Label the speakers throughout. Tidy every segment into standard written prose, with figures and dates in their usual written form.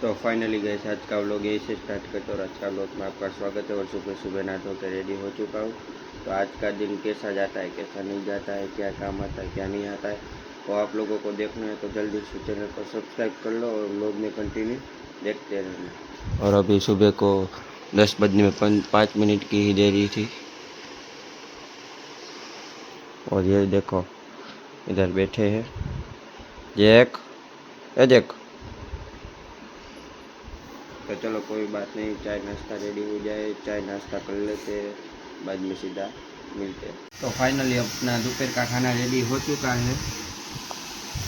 Speaker 1: तो फाइनली गए आज का व्लॉग यही से स्टार्ट करते और आज का व्लॉग में आपका स्वागत है। और सुबह सुबह नहा धो के रेडी हो चुका हूँ। तो आज का दिन कैसा जाता है, कैसा नहीं जाता है, क्या काम आता है, क्या नहीं आता है, तो आप लोगों को देखना है तो जल्दी से चैनल को सब्सक्राइब कर लो और व्लॉग में कंटिन्यू देखते रहना। और अभी सुबह को 10 बजने में 5 मिनट की ही देरी थी। और ये देखो इधर बैठे हैं जैक जैक। तो चलो कोई बात नहीं, चाय नाश्ता रेडी हो जाए, चाय नाश्ता कर लेते हैं, बाद में सीधा मिलते हैं। तो फाइनली अपना दोपहर का खाना रेडी हो चुका है।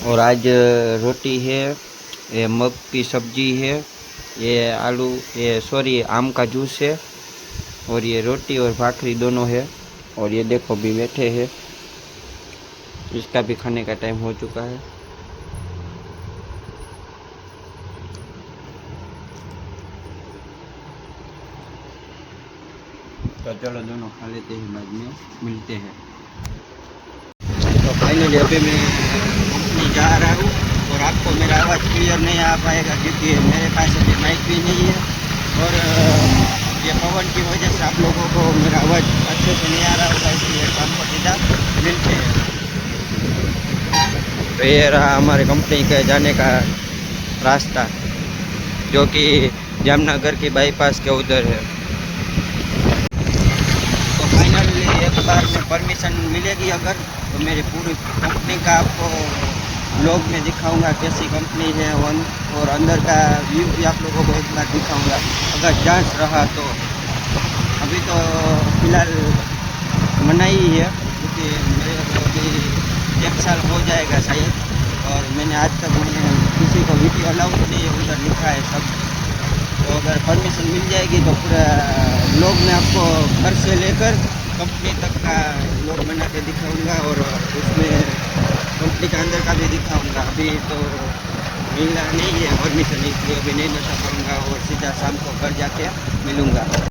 Speaker 1: और आज रोटी है, ये मग की सब्जी है, ये आलू ये आम का जूस है, और ये रोटी और भाखरी दोनों है। और ये देखो भी बैठे हैं, इसका भी खाने का टाइम हो चुका है। तो चलो दोनों खा लेते हैं, बाद में मिलते हैं। तो फाइनली अभी मैं कंपनी जा रहा हूँ और आपको मेरा आवाज़ क्लियर नहीं आ पाएगा क्योंकि मेरे पास अभी माइक भी नहीं है। और ये पवन की वजह से आप लोगों को मेरा आवाज़ अच्छे से नहीं आ रहा होगा, इसलिए आपको सीधा मिलते हैं। तो ये रहा हमारे कंपनी के जाने का रास्ता, जो कि जामनगर की बाईपास के उधर है। फाइनली एक बार में परमिशन मिलेगी अगर, तो मेरी पूरी कंपनी का आपको ब्लॉग में दिखाऊंगा कैसी कंपनी है, और अंदर का व्यू भी आप लोगों को एक बार दिखाऊंगा अगर चांस रहा तो। अभी तो फिलहाल मना ही है क्योंकि मेरे को अभी 1 साल हो जाएगा शायद, और मैंने आज तक मैंने किसी को वीडियो अलाउ नहीं है, उधर लिखा है सब। तो अगर परमिशन मिल जाएगी तो पूरा ब्लॉग में आपको घर से लेकर कंपनी तक का ब्लॉग बना के दिखाऊंगा, और उसमें कंपनी के अंदर का भी दिखाऊंगा। अभी तो मिलना नहीं है परमिशन, इसलिए अभी नहीं बता पाऊँगा और सीधा शाम को घर जाके मिलूँगा।